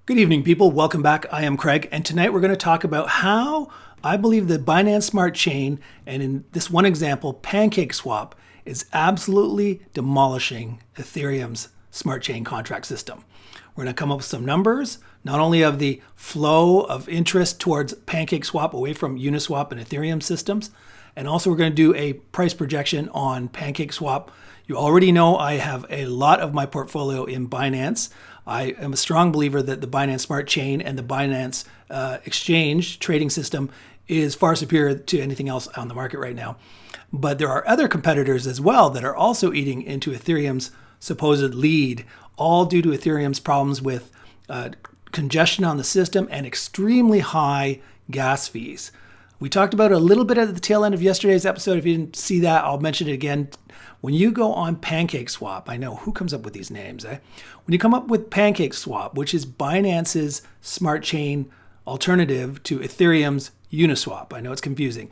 Good evening, people. Welcome back. I am Craig, and tonight we're going to talk about how I believe the Binance Smart Chain, and in this one example, Pancakeswap, is absolutely demolishing Ethereum's Smart Chain contract system. We're going to come up with some numbers, not only of the flow of interest towards Pancakeswap away from Uniswap and Ethereum systems, and also we're going to do a price projection on Pancakeswap. You already know I have a lot of my portfolio in Binance. I am a strong believer that the Binance Smart Chain and the Binance exchange trading system is far superior to anything else on the market right now. But there are other competitors as well that are also eating into Ethereum's supposed lead, all due to Ethereum's problems with congestion on the system and extremely high gas fees. We talked about it a little bit at the tail end of yesterday's episode. If you didn't see that, I'll mention it again. When you go on Pancakeswap, I know who comes up with these names, eh? When you come up with Pancakeswap, which is Binance's smart chain alternative to Ethereum's Uniswap. I know it's confusing.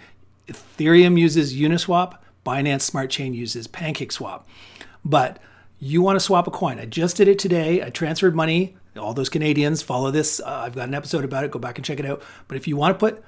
Ethereum uses Uniswap, Binance Smart Chain uses Pancakeswap. But you want to swap a coin. I just did it today. I transferred money. All those Canadians follow this. I've got an episode about it. Go back and check it out. But if you want to put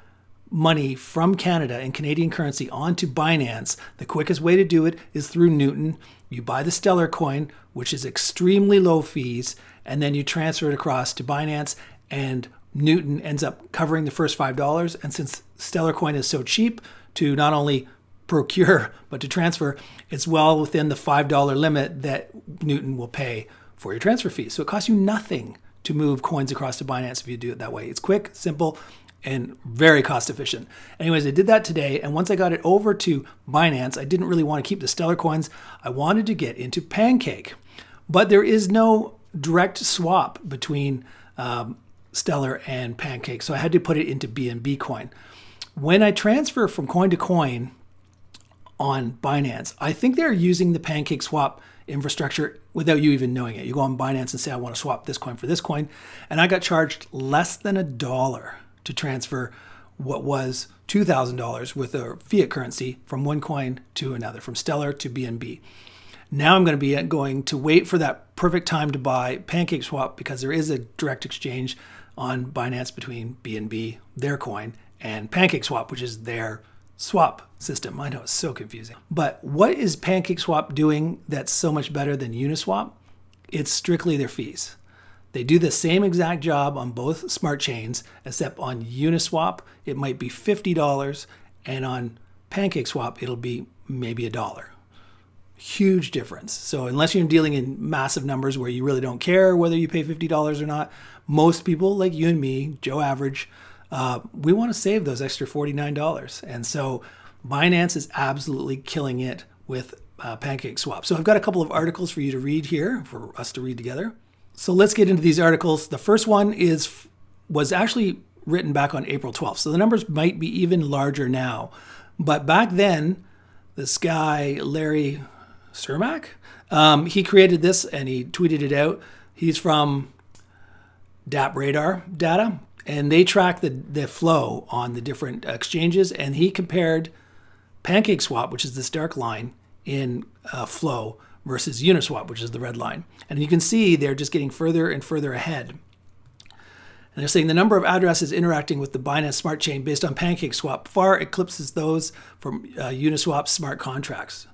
money from Canada in Canadian currency onto Binance, the quickest way to do it is through Newton. You buy the Stellar coin, which is extremely low fees, and then you transfer it across to Binance, and Newton ends up covering the first $5. And since Stellar coin is so cheap to not only procure but to transfer, it's well within the $5 limit that Newton will pay for your transfer fees. So it costs you nothing to move coins across to Binance if you do it that way. It's quick, simple, and very cost efficient. Anyways, I did that today, and once I got it over to Binance, I didn't really want to keep the Stellar coins. I wanted to get into Pancake, but there is no direct swap between Stellar and Pancake, so I had to put it into BNB coin. When I transfer from coin to coin on Binance, I think they're using the Pancakeswap infrastructure without you even knowing it. You go on Binance and say, I want to swap this coin for this coin, and I got charged less than $1 to transfer what was $2,000 with a fiat currency from one coin to another, from Stellar to BNB. Now I'm going to wait for that perfect time to buy Pancakeswap because there is a direct exchange on Binance between BNB, their coin, and Pancakeswap, which is their swap system. I know it's so confusing. But what is Pancakeswap doing that's so much better than Uniswap? It's strictly their fees. They do the same exact job on both smart chains, except on Uniswap, it might be $50, and on Pancakeswap, it'll be maybe $1. Huge difference. So unless you're dealing in massive numbers where you really don't care whether you pay $50 or not, most people like you and me, Joe Average, we want to save those extra $49. And so Binance is absolutely killing it with Pancakeswap. So I've got a couple of articles for you to read here, for us to read together. So let's get into these articles. The first one was actually written back on April 12th. So the numbers might be even larger now. But back then, this guy, Larry Cermak, he created this and he tweeted it out. He's from DApp Radar data, and they track the flow on the different exchanges. And he compared Pancakeswap, which is this dark line, in flow versus Uniswap, which is the red line. And you can see they're just getting further and further ahead. And they're saying the number of addresses interacting with the Binance Smart Chain based on Pancakeswap far eclipses those from Uniswap smart contracts.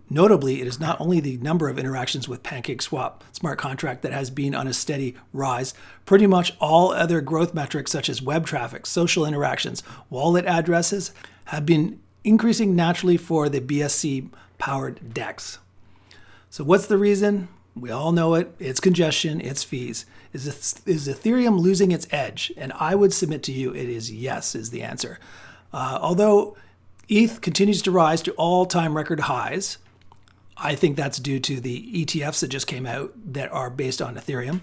Notably, it is not only the number of interactions with Pancakeswap smart contract that has been on a steady rise. Pretty much all other growth metrics such as web traffic, social interactions, wallet addresses have been increasing naturally for the BSC-powered DEX. So what's the reason? We all know it. It's congestion. It's fees. Is Ethereum losing its edge? And I would submit to you it is yes, is the answer. Although ETH continues to rise to all-time record highs, I think that's due to the ETFs that just came out that are based on Ethereum.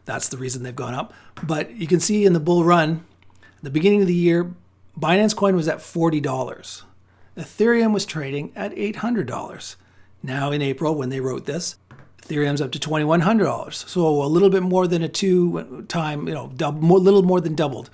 That's the reason they've gone up. But you can see in the bull run, the beginning of the year, Binance coin was at $40. Ethereum was trading at $800. Now in April, when they wrote this, Ethereum's up to $2,100. So a little bit more than a little more than doubled.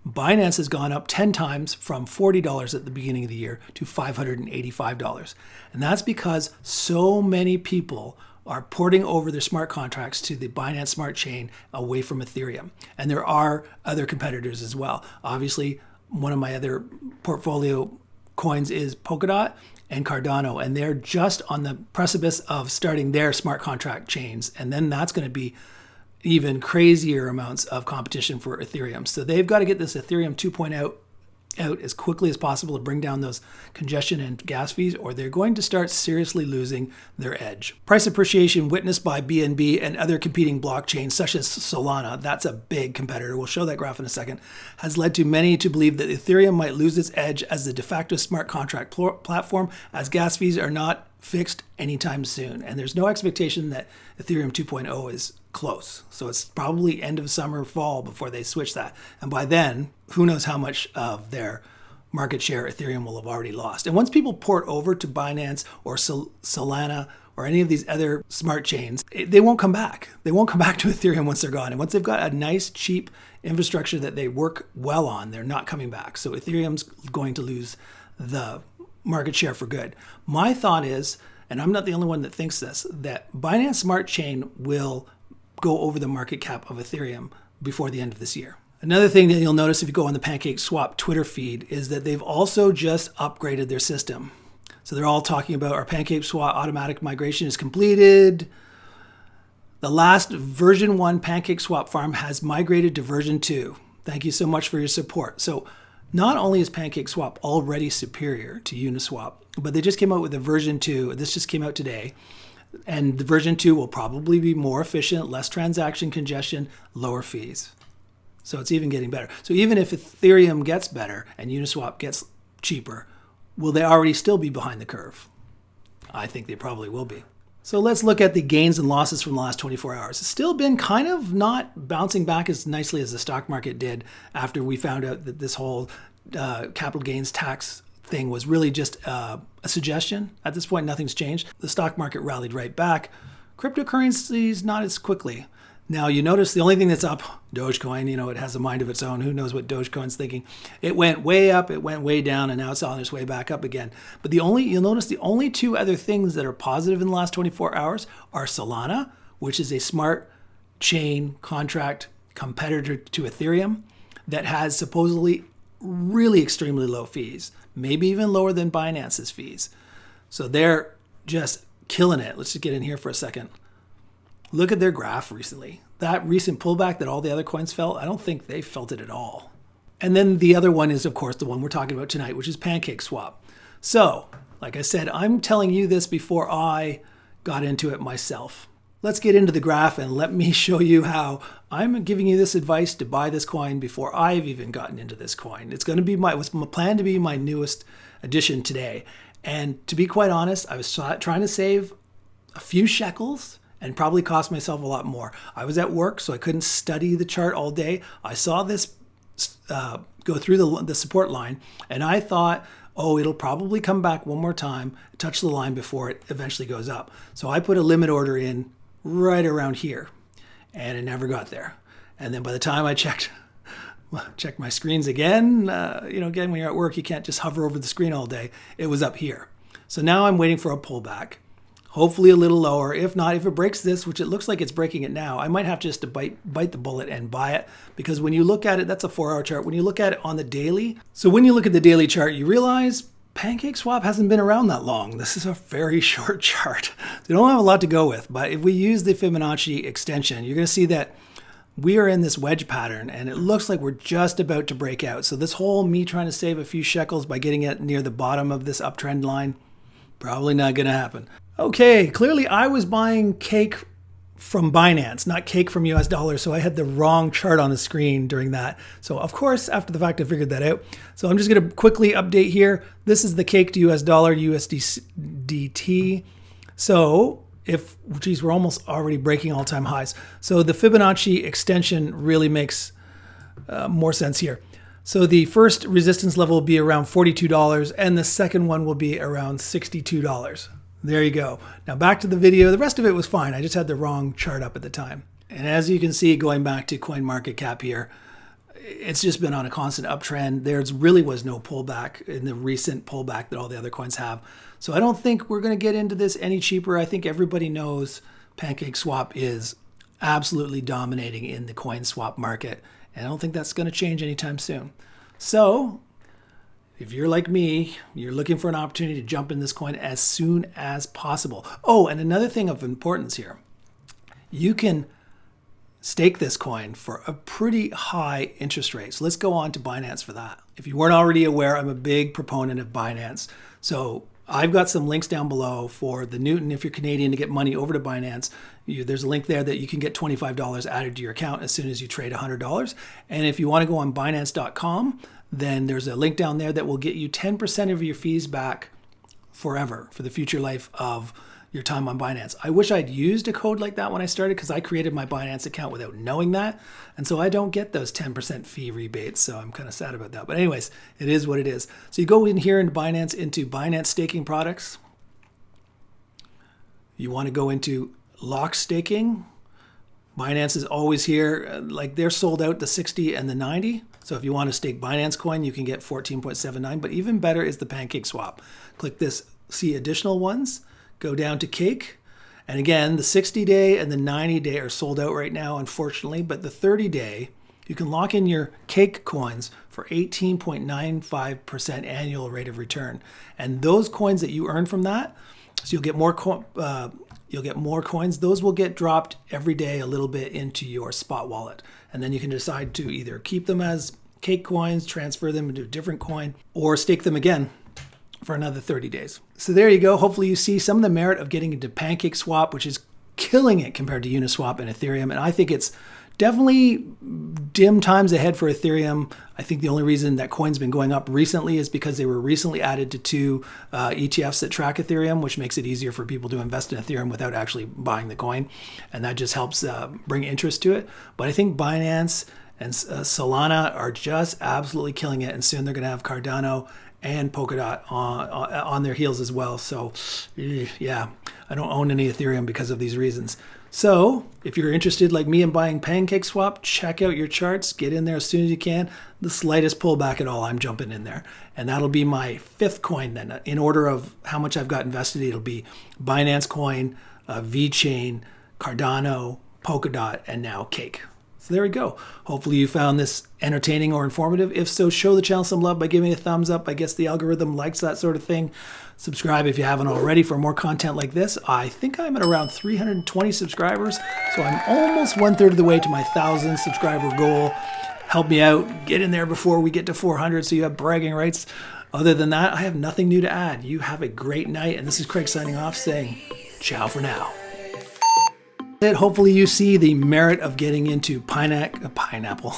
Binance has gone up 10 times from $40 at the beginning of the year to $585. And that's because so many people are porting over their smart contracts to the Binance Smart Chain away from Ethereum. And there are other competitors as well. Obviously, one of my other portfolio coins is Polkadot and Cardano, and they're just on the precipice of starting their smart contract chains. And then that's going to be even crazier amounts of competition for Ethereum. So they've got to get this Ethereum 2.0 out as quickly as possible to bring down those congestion and gas fees, or they're going to start seriously losing their edge. Price appreciation witnessed by BNB and other competing blockchains such as Solana, that's a big competitor, we'll show that graph in a second, has led to many to believe that Ethereum might lose its edge as the de facto smart contract platform, as gas fees are not fixed anytime soon. And there's no expectation that Ethereum 2.0 is close. So it's probably end of summer, fall before they switch that. And by then, who knows how much of their market share Ethereum will have already lost. And once people port over to Binance or Solana or any of these other smart chains, they won't come back. They won't come back to Ethereum once they're gone. And once they've got a nice, cheap infrastructure that they work well on, they're not coming back. So Ethereum's going to lose the market share for good. My thought is, and I'm not the only one that thinks this, that Binance Smart Chain will go over the market cap of Ethereum before the end of this year. Another thing that you'll notice if you go on the Pancakeswap Twitter feed is that they've also just upgraded their system. So they're all talking about our Pancakeswap automatic migration is completed. The last version 1 Pancakeswap farm has migrated to version 2. Thank you so much for your support. So not only is Pancakeswap already superior to Uniswap, but they just came out with a version 2. This just came out today. And the version 2 will probably be more efficient, less transaction congestion, lower fees. So it's even getting better. So even if Ethereum gets better and Uniswap gets cheaper, will they already still be behind the curve? I think they probably will be. So let's look at the gains and losses from the last 24 hours. It's still been kind of not bouncing back as nicely as the stock market did after we found out that this whole capital gains tax thing was really just a suggestion. At this point, nothing's changed. The stock market rallied right back. Cryptocurrencies, not as quickly. Now, you notice the only thing that's up, Dogecoin, it has a mind of its own. Who knows what Dogecoin's thinking? It went way up, it went way down, and now it's on its way back up again. But you'll notice the only two other things that are positive in the last 24 hours are Solana, which is a smart chain contract competitor to Ethereum that has supposedly really extremely low fees, maybe even lower than Binance's fees. So they're just killing it. Let's just get in here for a second. Look at their graph recently. That recent pullback that all the other coins felt, I don't think they felt it at all. And then the other one is, of course, the one we're talking about tonight, which is Pancakeswap. So, like I said, I'm telling you this before I got into it myself. Let's get into the graph and let me show you how I'm giving you this advice to buy this coin before I've even gotten into this coin. It's going to be was planned to be my newest addition today. And to be quite honest, I was trying to save a few shekels and probably cost myself a lot more. I was at work, so I couldn't study the chart all day. I saw this go through the support line, and I thought, oh, it'll probably come back one more time, touch the line before it eventually goes up. So I put a limit order in right around here, and it never got there. And then by the time I checked my screens again, again, when you're at work, you can't just hover over the screen all day. It was up here. So now I'm waiting for a pullback, hopefully a little lower. If not, if it breaks this, which it looks like it's breaking it now, I might have just to bite the bullet and buy it, because when you look at it, that's a 4-hour chart. When you look at it on the daily, so when you look at the daily chart, you realize Pancakeswap hasn't been around that long. This is a very short chart. They don't have a lot to go with, but if we use the Fibonacci extension, you're going to see that we are in this wedge pattern, and it looks like we're just about to break out. So this whole me trying to save a few shekels by getting it near the bottom of this uptrend line, probably not going to happen. Okay, clearly I was buying cake from Binance, not cake from US dollars. So I had the wrong chart on the screen during that. So of course, after the fact, I figured that out. So I'm just going to quickly update here. This is the cake to US dollar, USDT. So we're almost already breaking all-time highs. So the Fibonacci extension really makes more sense here. So the first resistance level will be around $42, and the second one will be around $62. There you go. Now back to the video. The rest of it was fine. I just had the wrong chart up at the time. And as you can see, going back to CoinMarketCap here, it's just been on a constant uptrend. There really was no pullback in the recent pullback that all the other coins have. So I don't think we're going to get into this any cheaper. I think everybody knows Pancakeswap is absolutely dominating in the coin swap market. And I don't think that's going to change anytime soon. So if you're like me, you're looking for an opportunity to jump in this coin as soon as possible. Oh, and another thing of importance here, you can stake this coin for a pretty high interest rate. So let's go on to Binance for that. If you weren't already aware, I'm a big proponent of Binance. So I've got some links down below for the Newton. If you're Canadian, to get money over to Binance, there's a link there that you can get $25 added to your account as soon as you trade $100. And if you want to go on Binance.com, then there's a link down there that will get you 10% of your fees back forever for the future life of your time on Binance. I wish I'd used a code like that when I started, because I created my Binance account without knowing that. And so I don't get those 10% fee rebates. So I'm kind of sad about that. But anyways, it is what it is. So you go in here into Binance staking products. You want to go into lock staking. Binance is always here. Like, they're sold out the 60 and the 90. So if you want to stake Binance coin, you can get 14.79. But even better is the Pancakeswap. Click this, see additional ones. Go down to Cake. And again, the 60-day and the 90-day are sold out right now, unfortunately. But the 30-day, you can lock in your Cake coins for 18.95% annual rate of return. And those coins that you earn from that, so you'll get more coins. Those will get dropped every day a little bit into your spot wallet. And then you can decide to either keep them as Cake coins, transfer them into a different coin, or stake them again for another 30 days. So there you go. Hopefully you see some of the merit of getting into Pancakeswap, which is killing it compared to Uniswap and Ethereum. And I think it's definitely dim times ahead for Ethereum. I think the only reason that coin's been going up recently is because they were recently added to two ETFs that track Ethereum, which makes it easier for people to invest in Ethereum without actually buying the coin. And that just helps bring interest to it. But I think Binance and Solana are just absolutely killing it. And soon they're going to have Cardano and Polkadot on their heels as well. So yeah, I don't own any Ethereum because of these reasons. So if you're interested like me in buying Pancakeswap, check out your charts, get in there as soon as you can. The slightest pullback at all, I'm jumping in there. And that'll be my fifth coin then. In order of how much I've got invested, it'll be Binance Coin, VeChain, Cardano, Polkadot, and now Cake. So there we go. Hopefully you found this entertaining or informative. If so, show the channel some love by giving a thumbs up. I guess the algorithm likes that sort of thing. Subscribe if you haven't already for more content like this. I think I'm at around 320 subscribers, so I'm almost 1/3 of the way to my 1,000 subscriber goal. Help me out. Get in there before we get to 400 so you have bragging rights. Other than that, I have nothing new to add. You have a great night, and this is Craig signing off saying ciao for now. Hopefully you see the merit of getting into pineapple.